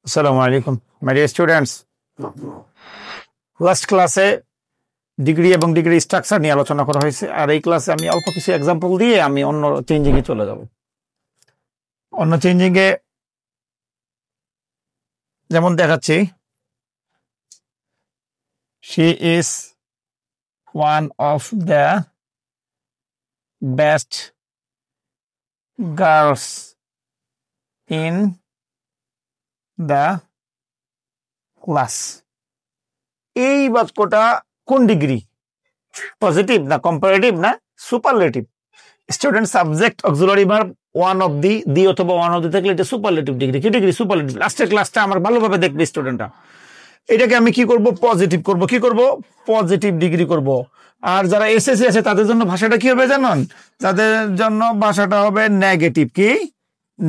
Assalamu alaikum, my dear students. Last ক্লাসে degree এবং degree structure নিয়ে আলোচনা করা হয়েছে, আর এই ক্লাসে আমি অল্প কিছু এক্সাম্পল দিয়ে আমি অন্য চেঞ্জিং এ চলে যাব। অন্য চেঞ্জিং এ যেমন দেখাচ্ছি, she is one of the best girls in the class. এই বাক্যটা কোন ডিগ্রি? পজিটিভ না কম্পারেটিভ না superlative? Student subject auxiliary verb one of দি অথবা ওয়ান অফ দি থাকলে এটা সুপারলেটিভ ডিগ্রি। কি ডিগ্রি? সুপারলেটিভ। লাস্টের ক্লাসটা আমার ভালোভাবে দেখবে স্টুডেন্টরা। এটাকে আমি কি করব? পজিটিভ করব। কি করব? পজিটিভ ডিগ্রি করব। আর যারা এসএসসি আছে তাদের জন্য ভাষাটা কি হবে জানেন? তাদের জন্য ভাষাটা হবে নেগেটিভ। কি?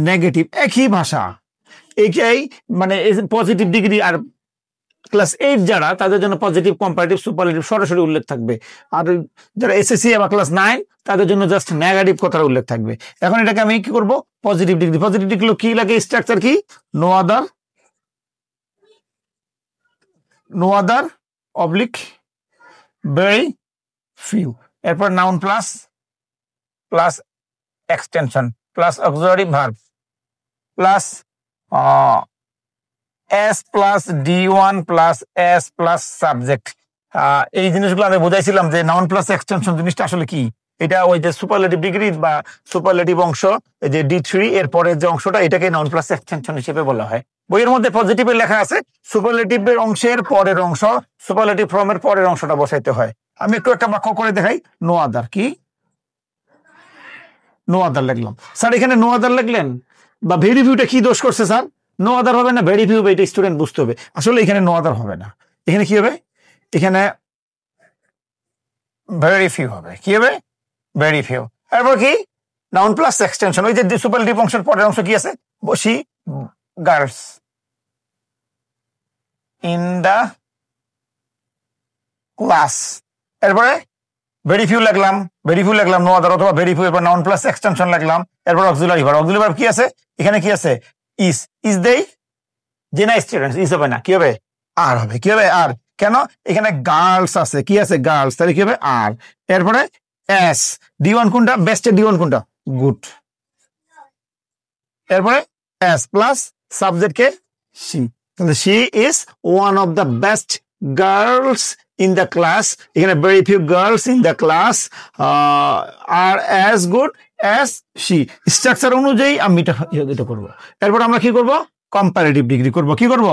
নেগেটিভ। একই ভাষা, এইটাই মানে পজিটিভ ডিগ্রি। আর ক্লাস 8 যারা, তাদের জন্য পজিটিভ, কম্পারেটিভ, সুপারলেটিভ সরাসরি উল্লেখ থাকবে। আর যারা এসএসসি বা ক্লাস 9 তাদের জন্য জাস্ট নেগেটিভ কথার উল্লেখ থাকবে। এখন এটাকে আমি কি করব? Positive degree. পজিটিভ ডিগ্রি কি লাগে? স্ট্রাকচার কি? No other oblique very few. এরপর noun plus extension plus auxiliary verb plus as plus D1 plus as plus subject. এই জিনিসগুলো আমি বুঝাইছিলাম যে নাউন প্লাস এক্সটেনশন জিনিসটা আসলে কি। এটা ওই যে সুপারলেটিভ ডিগ্রি বা সুপারলেটিভ অংশ, এই যে D3 এর পরের যে অংশটা, এটাকে নাউন প্লাস এক্সটেনশন হিসেবে বলা হয়। বইয়ের মধ্যে পজিটিভে লেখা আছে সুপারলেটিভের অংশের পরের অংশ, সুপারলেটিভ ফর্মের পরের অংশটা বসাইতে হয়। আমি একটু একটা বাক্য করে দেখাই। No other. কি? নো আদার লিখলাম। স্যার এখানে নো আদার লিখলেন বা ভেরি ফিউটা কি দোষ করছে স্যার? নো আদার হবে না ভেরি ফিউ? এটা স্টুডেন্ট বুঝতে হবে। আসলে এখানে নো আদার হবে না, এখানে কি হবে? এখানে ভেরি ফিউ হবে। কি হবে? Very few. এরপর কি? Noun plus extension. ওই যে সুপারলেটিভ অংশের পরের অংশ কি আছে? বসি গার্লস ইন দা ক্লাস। এরপরে ভেরি ফিউ লাগলাম নো আদার অথবা ভেরি ফিউ। এরপর নাউন প্লাস এক্সটেনশন লাগলাম। এরপর অক্সিলারি ভার্ব। অক্সিলারি ভার্ব কি আছে এখানে? কি আছে? ইজ দেই। যে না স্টুডেন্টস, ইজ হবে না, কি হবে? আর হবে। কি হবে? আর। কেন? এখানে গার্লস আছে। কি আছে? গার্লস। তাহলে কি হবে? আর। এরপরে এস। D1 কোনটা? বেস্টের D1 কোনটা? গুড। এরপরে এস প্লাস সাবজেক্টকে শি। তাহলে she is one of the best girls in the class. এখানে very few girls in the class are as good as she. Structure অনুযায়ী আমি এটা করবো। এরপর আমরা কি করব? কম্পারেটিভ ডিগ্রি করব। কি করব?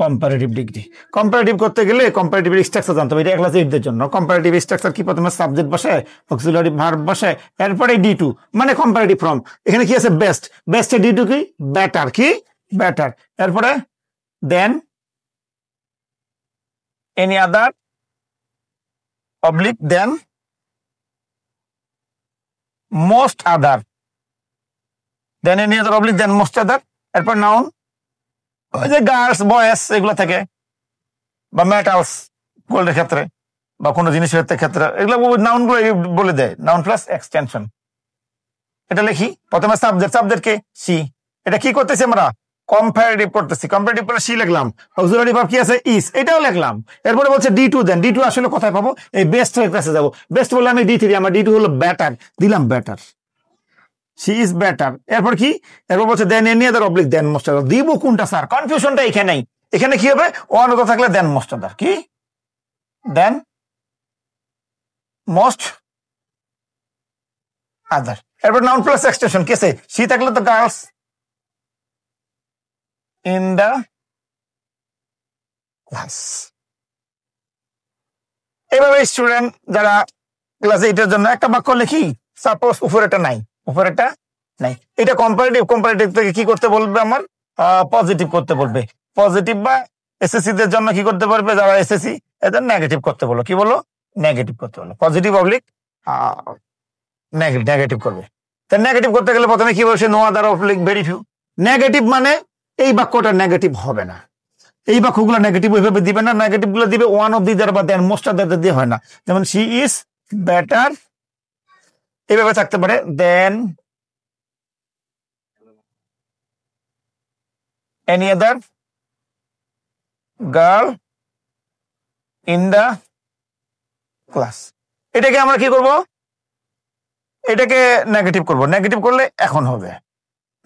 Comparative degree. কম্পারেটিভ করতে গেলে কম্পারেটিভ স্ট্রাকচার জানতে হবে। এটা ক্লাস 8 দের জন্য। কম্পারেটিভ স্ট্রাকচার কি? প্রথমে সাবজেক্ট বসে, অক্সিলারি ভার্ব বসে, এরপরে D2 মানে কম্পারেটিভ ফর্ম। এখানে কি আছে? বেস্ট। বেস্টে D2 কি? বেটার। কি? বেটার। এরপরে than any other oblique than most other. Than any other oblique than most other. এরপর নাউন, ওই যে গার্লস বয়েস এগুলো থেকে, বা মেটালস গোল্ডের ক্ষেত্রে বা কোনো জিনিসের ক্ষেত্রে, এগুলো নাউন গুলো বলে দেয়। Noun plus extension. এটা লিখি প্রথমে সাবজেক্টকে সি। এটা কি করতেছি আমরা? কম্পারেটিভ করতেছি। কম্পারেটিভ করে সি লিখলাম। অক্সিলারি ভার্ব কি আছে? ইজ। এটাও লিখলাম। এরপরে বলছে D2 দেন। D2 আসলে কোথায় পাবো? এই বেস্ট এর কাছে যাবো। বেস্ট বললে আমি D3, আমার D2 হলো বেটার, দিলাম বেটার। She is better. এরপর কি? এরপর বলছে দেন any other oblique than most আদার। দিব কোনটা স্যার? কনফিউশনটা এখানেই। এখানে কি হবে? ওয়ান আদার থাকলে দেন মোস্ট আদার। কি? দেন মোস্ট আদার। এরপর নাউন প্লাস এক্সটেনশন কি আছে? সি থাকলে তো গার্লস ইন দা ক্লাস। এভাবে স্টুডেন্ট যারা ক্লাস 8 এর জন্য একটা বাক্য লিখি। সাপোজ উপরেটা নাই, উপরেটা নাই। এটা কম্পারেটিভ। কম্পারেটিভ থেকে কি করতে বলবে? আমার পজিটিভ করতে বলবে। পজিটিভ বা এসএসসি দের জন্য কি করতে পারবে? যারা এসএসসি এদের নেগেটিভ করতে বলো। কি বলো? নেগেটিভ করতে বলো। পজিটিভ অবলিক নেগেটিভ করবে। তা নেগেটিভ করতে গেলে প্রথমে কি বলছে? No other oblique very few. Negative মানে এই বাক্যটা নেগেটিভ হবে না। এই বাক্যগুলো নেগেটিভ ওইভাবে দিবে না। নেগেটিভ গুলো দিবে ওয়ান অফ দি দ্বারা বা দেন মোস্ট আদার দিয়ে হয় না। যেমন শি ইজ বেটার এইভাবে থাকতে পারে, দেন any other girl in the class. এটাকে আমরা কি করব, এটাকে নেগেটিভ করব। নেগেটিভ করলে এখন হবে,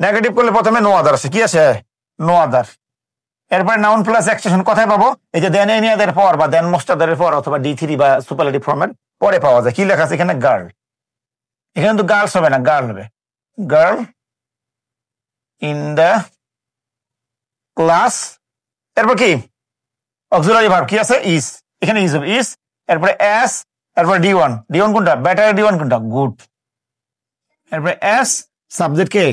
নেগেটিভ করলে প্রথমে নো আদার আছে, কি আছে নো আদার। এরপরে নাউন প্লাস এক্সটেনশন কোথায় পাবো, এই যে দেন এনি আদার পর বা দেন মোস্ট আদারের পর অথবা D3 বা সুপারলেটিভ ফর্মের পরে পাওয়া যায়। কি লেখা আছে এখানে, গার্ল। এখানে তো গার্লস হবে না, গার্ল হবে। গার্ল ইন দ্য ক্লাস, এরপর কি অক্সিলারি ভার্ব কি আছে, ইজ। এখানে ইজ হবে, ইজ। এরপরে এস, এরপরে D1, D1 কোনটা, বেটার, D1 কোনটা, গুড। এরপরে এস, সাবজেক্ট কে,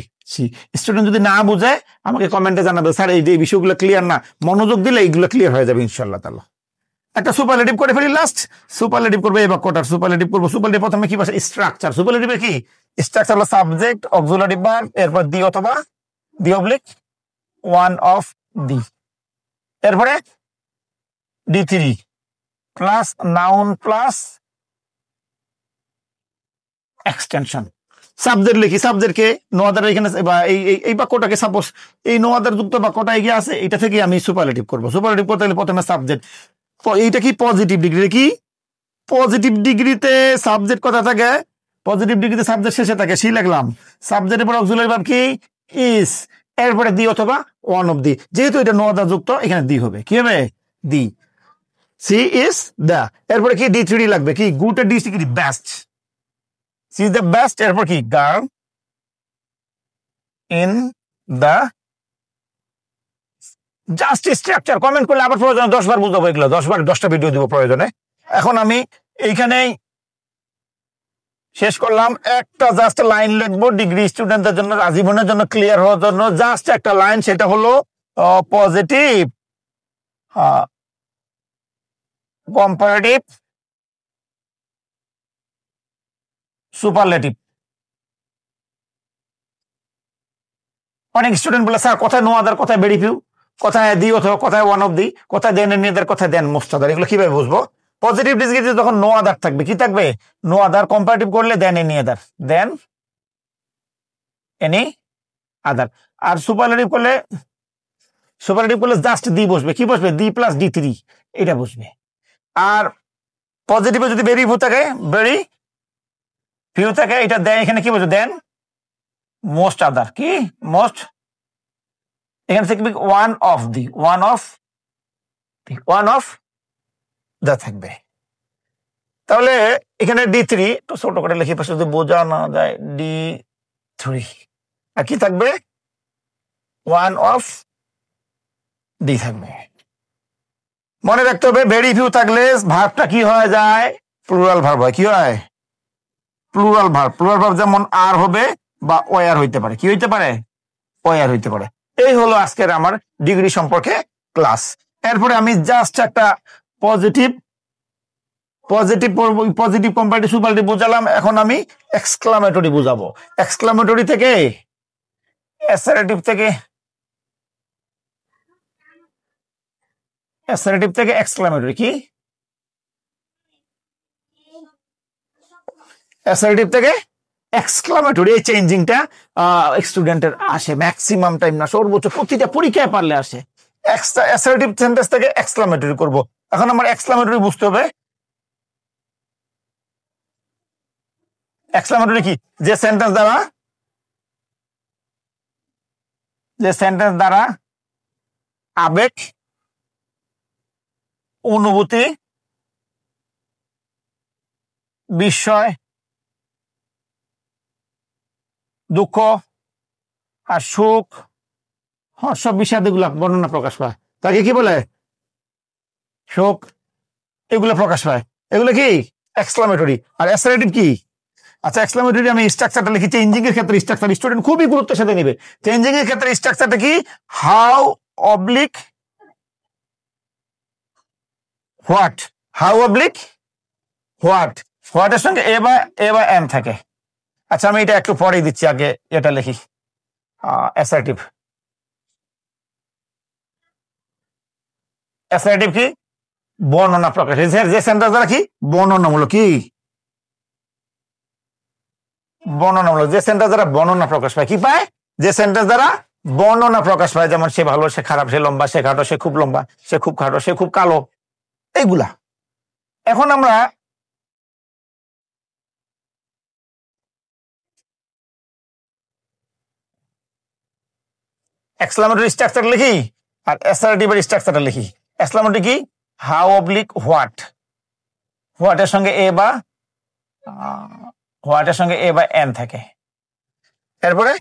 স্টুডেন্ট যদি না বুঝে আমাকে কমেন্টে জানাবে, স্যার এই যে বিষয়গুলো ক্লিয়ার না, মনোযোগ দিলে এইগুলো ক্লিয়ার হয়ে যাবে ইনশাআল্লাহ তাআলা। একটা সুপারলেটিভ করে ফেলি, লাস্ট সুপারলেটিভ করবে এই বাক্যটার, সুপারলেটিভ করবো। সুপারলেটিভ প্রথমে কি বসে, স্ট্রাকচার। সুপারলেটিভের কি স্ট্রাকচার হলো সাবজেক্ট, অক্সিলারি ভার্ব, এরপর দি অথবা দি অবলিক ওয়ান অফ দি, এরপরে D3 plus noun plus extension. Subject লিখি, সাবজেক্টকে নো আদার, এখানে এই বাক্যটাকে সাপোজ এই নো আদার যুক্ত বাক্যটা এগিয়ে আছে, এটা থেকে আমি সুপারলেটিভ করবো। সুপারলেটিভ করতে গেলে প্রথমে সাবজেক্ট, এইটা কি পজিটিভ ডিগ্রি, কি পজিটিভ ডিগ্রিতে সাবজেক্ট কথা থাকে, পজিটিভ ডিগ্রিতে সাবজেক্ট শেষে থাকে, সি লিখলাম। সাবজেক্টের পর অক্সিলারি ভার্ব কি, ইজ, এরপরে দি অথবা ওয়ান অফ দি। যেহেতু এটা নো আদার যুক্ত, এখানে দি হবে, কি হবে, দি। সি ইজ দ্য, এরপরে কি D3 লাগবে, কি গুড এর D3 কি best, she is the best. এরপর কি girl in the, just structure. Comment করলে আবার প্রয়োজনে 10 বার বুঝাবো এগুলো, 10 বার 10টা ভিডিও দিব প্রয়োজনে। এখন আমি এইখানেই শেষ করলাম। একটা জাস্ট লাইন লিখবো ডিগ্রি স্টুডেন্টদের জন্য, আজীবনের জন্য ক্লিয়ার হওয়ার জন্য, জাস্ট একটা লাইন, সেটা হলো পজিটিভ কম্পারেটিভ সুপারলেটিভ। অনেক স্টুডেন্ট বলে স্যার কোথায় নো আদার, কোথায় ভেরি ফিউ, কোথায় দি অথবা কোথায় ওয়ান অফ দি, কোথায় দেন এনি আদার, কোথায় দেন মোস্ট আদার, এগুলো কিভাবে বুঝবো? পজিটিভ ডিগ্রিতে যখন নো আদার থাকবে, কি থাকবে, নো আদার। কম্পারেটিভ করলে than any other, than any other. আর সুপারলেটিভ করলে, সুপারলেটিভ করলে জাস্ট দি বসবে, কি বসবে, দি প্লাস D3, এটা বসবে। আর পজিটিভে যদি ভেরি ফিউ থাকে, ভেরি ফিউ থাকে, এটা দেন, এখানে কি বসবে, দেন মোস্ট আদার, কি মোস্ট, এখানে থাকবে one of the, one of the, one of the থাকবে। তাহলে এখানে D3 তো ছোট করে লিখে পাশে যদি বোঝা না যায়, D3, আর কি থাকবে, ওয়ান অফ দি থাকবে। মনে রাখতে হবে ভেরি ফিউ থাকলে ভার্বটা কি হয়ে যায়, প্লুরাল ভার্ব হয়, কি হয়, প্লুরাল ভার্ব। প্লুরাল ভার্ব যেমন আর হবে বা ওয়ার হইতে পারে, কি হইতে পারে, ওয়ার হইতে পারে। এই হলো আজকের আমার ডিগ্রি সম্পর্কে ক্লাস। এরপরে আমি জাস্ট একটা positive positive positive comparative superlative বুঝালাম। এখন আমি এক্সক্লামেটরি বুঝাবো। এক্সক্লামেটরি থেকে অ্যাসারেটিভ থেকে এক্সক্লামেটরি, কি অ্যাসারেটিভ থেকে এক্সক্লামেটরি। এই চেঞ্জিংটা স্টুডেন্টের আসে ম্যাক্সিমাম টাইম না, সর্বোচ্চ প্রতিটা পরীক্ষায় পারলে আসে। অ্যাসারেটিভ সেন্টেন্স থেকে এক্সক্লামেটরি করব। এখন আমার এক্সক্লামেটরি বুঝতে হবে। এক্সক্লামেটরি কি, যে সেন্টেন্স দ্বারা আবেগ, অনুভূতি, বিস্ময়, দুঃখ আর সুখ, হর্ষ, বিষাদ, এগুলা বর্ণনা প্রকাশ পায়। তাকে কি বলে, শোক, এগুলো প্রকাশ পায়, এগুলো কি এক্সক্লামেটরি। আর অ্যাসারেটিভ কি, আচ্ছা এক্সক্লামেটরি আমি স্ট্রাকচারটা লিখি। চেঞ্জিং এর ক্ষেত্রে স্ট্রাকচার স্টুডেন্ট খুবই গুরুত্বের সাথে নেবে। চেঞ্জিং এর ক্ষেত্রে স্ট্রাকচারটা কি, how oblique what, how oblique what, হোয়াটের সঙ্গে এ বা এম থাকে। আচ্ছা আমি এটা একটু পরেই দিচ্ছি, আগে এটা লিখি। অ্যাসার্টিভ, অ্যাসার্টিভ কি, বর্ণনা প্রকাশ। যে সেন্টেন্স দ্বারা কি বর্ণনামূলক, কি বর্ণনামূলক, যে সেন্টেন্স দ্বারা বর্ণনা প্রকাশ পায়, কি পায়, যে সেন্টেন্স দ্বারা বর্ণনা প্রকাশ পায়, যেমন সে ভালো, সে খারাপ, সে লম্বা, সে খাটো, সে খুব লম্বা, সে খুব খাটো, সে খুব কালো, এইগুলা। এখন আমরা এক্সক্লামেটরি স্ট্রাকচার লিখি আর অ্যাসার্টিভের স্ট্রাকচারটা লিখি। এক্সক্লামেটরি কি? হাউ অবলিক হোয়াট, হোয়াটের সঙ্গে এ বা এন থাকে। এরপরে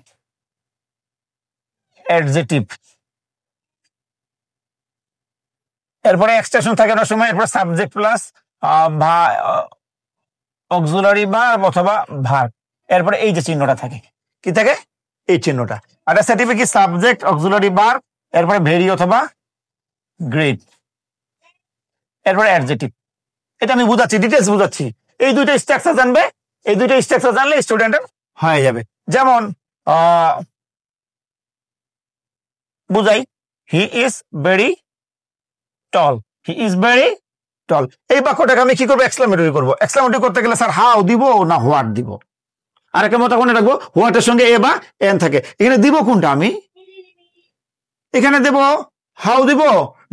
অ্যাডজেক্টিভ, এরপরে এক্সটেনশন থাকে অনেক সময়, এরপরে সাবজেক্ট প্লাস অক্সিলারি ভার্ব অথবা ভার্ব। এরপরে এই যে চিহ্নটা থাকে, কি থাকে? এই চিহ্নটা। আর অ্যাসার্টিভে কি? সাবজেক্ট, অক্সিলারি ভার্ব, এরপরে ভেরি অথবা গ্রেট, এরপরে অ্যাডজেক্টিভ। এটা আমি বুঝাচ্ছি, ডিটেলস বুঝাচ্ছি। এই দুইটা স্ট্রাকচার জানবে, এই দুইটা স্ট্রাকচার জানলে স্টুডেন্টের হয়ে যাবে। যেমন বুঝাই, he is very tall, he is very tall. এই বাক্যটাকে আমি কি করবো? এক্সক্লামেটরি করবো। এক্সক্লামেটরি করতে গেলে স্যার হাউ দিব না হোয়াট দিব? আরেকটা মতো মনে রাখবো, হোয়াটের সঙ্গে এ বা এন থাকে। এখানে দিব কোনটা? আমি এখানে দেব হাউ দিব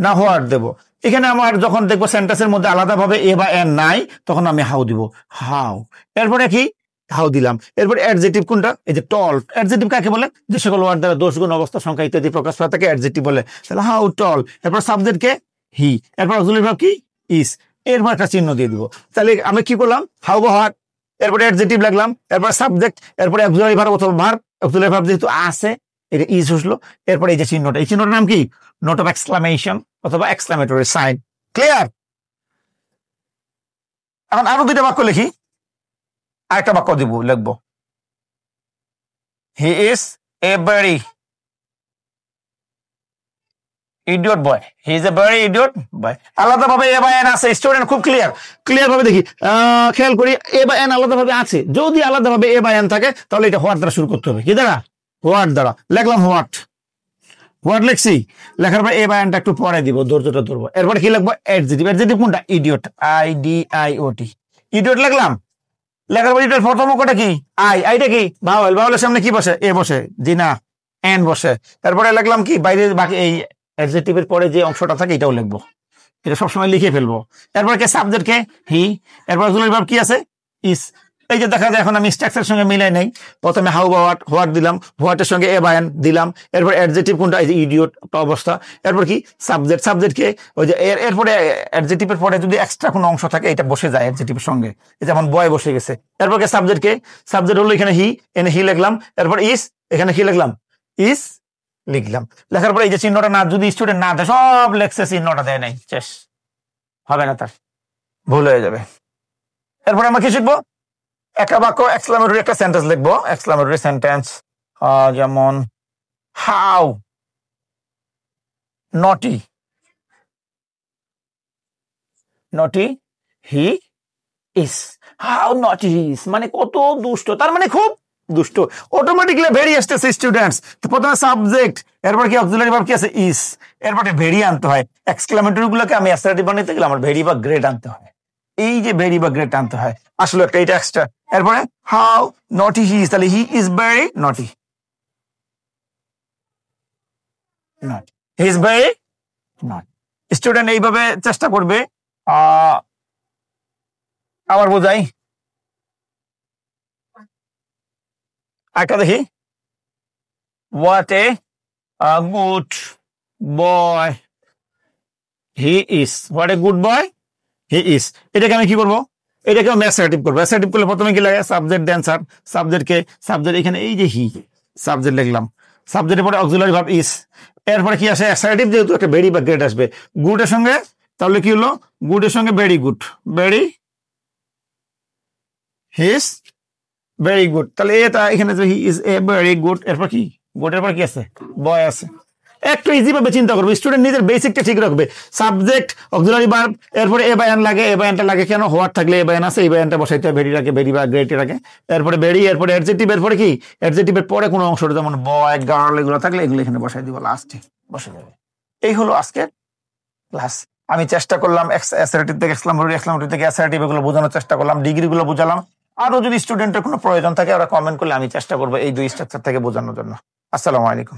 না হোয়াট দেব? এখানে আমার যখন দেখবো সেন্টেন্সের মধ্যে আলাদাভাবে এ বা এন নাই, তখন আমি হাউ দিব, হাউ। এরপরে কি? হাউ দিলাম। এরপর অ্যাডজেক্টিভ কোনটা? এই যে টল। অ্যাডজেক্টিভ কাকে বলে? যে সকল ওয়ার্ড দ্বারা দোষ, গুণ, অবস্থা, সংখ্যা ইত্যাদি প্রকাশ পায় তাকে অ্যাডজেক্টিভ বলে। তাহলে হাউ টল। এরপর সাবজেক্ট কে? হি। এরপর অক্সিলারি ভার্ব কি? ইজ। এরপর একটা চিহ্ন দিয়ে দিব। তাহলে আমি কি করলাম? হাউ বা হোয়াট, এরপরে অ্যাডজেক্টিভ লাগলাম, এরপর সাবজেক্ট, এরপরে অক্সিলারি ভার্ব অথবা ভার্ব। অক্সিলারি ভার্ব যেহেতু আছে, এটা ইজ হলো। এরপরে এই যে চিহ্নটা, এই চিহ্নটার নাম কি? নোট অফ এক্সক্লামেশন অথবা এক্সক্লামেটরি সাইন। ক্লিয়ার? এখন আরো দুইটা বাক্য লিখি, আরেকটা বাক্য দিব, লিখবো he is a very idiot boy, he is a very idiot boy. আলাদাভাবে এ বা এন আছে, স্টুডেন্ট খুব ক্লিয়ার ভাবে দেখি, খেয়াল করি, এ বা এন আলাদাভাবে আছে। যদি আলাদাভাবে এ বা এন থাকে, তাহলে এটা হোয়াট দ্বারা শুরু করতে হবে। কি দ্বারা? হোয়াট দ্বারা। লিখলাম হোয়াট, হোয়াট লিখছি। লেখার পর এ বা এনটা একটু পরে দিব, ধৈর্যটা ধরবো। এরপরে কি লিখবো? অ্যাডজেক্টিভ। অ্যাডজেক্টিভ কোনটা? ইডিয়ট, IDIOT, ইডিয়ট লিখলাম। লেখার পর এটার প্রথম অক্ষরটা কি? আইটা কি? ভাওয়েল। ভাওয়েলের সামনে কি বসে? এ বসে, জি না, এন বসে। তারপরে লিখলাম কি? বাইরে বাকি এই অ্যাডজেক্টিভের পরে যে অংশটা থাকে এটাও লিখবো, এটা সবসময় লিখে ফেলবো। এরপর কে? সাবজেক্ট কে? হি। এরপর অক্সিলারি ভার্ব কি আছে? ইজ। এই যে দেখা যায় এখন আমি স্ট্রাকচারের সঙ্গে মিলাই নেই। প্রথমে হাউ বা হোয়াট দিলাম, হোয়াটের সঙ্গে এ বা এন দিলাম। এরপর অ্যাডজেক্টিভ কোনটা? এই যে ইডিয়ট অবস্থা। এরপর কি? সাবজেক্ট কে? ওই যে এরপরে অ্যাডজেক্টিভের পরে যদি এক্সট্রা কোনো অংশ থাকে এটা বসে যায় অ্যাডজেক্টিভের সঙ্গে, যেমন বয় বসে গেছে। এরপর কে? সাবজেক্ট কে? সাবজেক্ট হলো এখানে হি, এনে হি লিখলাম। এরপর ইজ, এখানে কি লিখলাম? ইজ লিখলাম। লেখার পরে এই যে চিহ্নটা না, যদি স্টুডেন্ট না দেয়, সব লেখছে চিহ্নটা দেয় নাই, শেষ, হবে না, তার ভুল হয়ে যাবে। এরপরে আমরা কি শিখবো? একটা বাক্য এক্সক্লামেটরি একটা সেন্টেন্স লিখবো। এক্সক্লামেটরি সেন্টেন্স যেমন হাউ নটি হি ইজ। হাউ নটি হি ইজ মানে কত দুষ্ট, তার মানে খুব দুষ্ট। অটোমেটিকলি ভেরি আসতেছে স্টুডেন্টস। প্রথমে সাবজেক্ট, এরপর কি? অক্সিলারি ভার্ব কি আছে? ইজ। এরপরে ভেরি আনতে হয়। এক্সক্লামেটরি গুলোকে আমি অ্যাসার্টিভ বানাইতে গেলে আমার ভেরি বা গ্রেট আনতে হয়। এই যে ভেরি বা গ্রেট আনতে হয়, আসলে একটা এটা এক্সট্রা। এরপরে হাউ নটি হি ইজ, তাহলে হি ইজ ভেরি নটি, he is very not. Student এইভাবে চেষ্টা করবে। আবার বোঝাই, একটা দেখি, what a good boy he is, what a good boy he is. এটাকে আমি কি করবো? এটাকে আমি অ্যাসার্টিভ করবো। অ্যাসার্টিভ করলে প্রথমে কি লাগে? সাবজেক্ট দেন স্যার, সাবজেক্ট কে? সাবজেক্ট এখানে এই যে হি, সাবজেক্ট লিখলাম। সাবজেক্টের পরে অক্সিলারি ভার্ব ইজ। এরপরে কি আসে? অ্যাসার্টিভ, যেহেতু একটা ভেরি বা গ্রেট আসবে গুডের সঙ্গে, তাহলে কি হলো? গুডের সঙ্গে very good, very his very good. তাহলে এটা এখানে যে হি ইজ এ ভেরি গুড, এরপর কি? গুড এরপর কি আছে? বয় আছে। একটু ইজি ভাবে চিন্তা করবে, স্টুডেন্ট নিজের বেসিকটা ঠিক রাখবে। সাবজেক্ট, অক্সিলারি ভার্ব, এরপরে এ বা এন লাগে। এ বা এনটা লাগে কেন? হোয়াট থাকলে এ বা এন আছে, এই বা এনটা বসাইতে হয়, ভেরি রাখে, ভেরি বা গ্রেট রাখে। এরপরে ভেরি, এরপরে অ্যাডজেক্টিভ, এরপরে কি? অ্যাডজেক্টিভের পরে কোনো অংশটা যেমন বয়, গার্ল এগুলো থাকলে এগুলো এখানে বসাই দিব, লাস্টে বসে যাবে। এই হলো আজকের ক্লাস। আমি চেষ্টা করলাম অ্যাসার্টিভ থেকে এক্সক্লামেটরি, এক্সক্লামেটরি থেকে অ্যাসার্টিভ, এগুলো বোঝানোর চেষ্টা করলাম, ডিগ্রিগুলো বোঝালাম। আরো যদি স্টুডেন্টের কোনো প্রয়োজন থাকে ওরা কমেন্ট করলে আমি চেষ্টা করবো এই দুই স্ট্রাকচার থেকে বোঝানোর জন্য। আসসালামু আলাইকুম।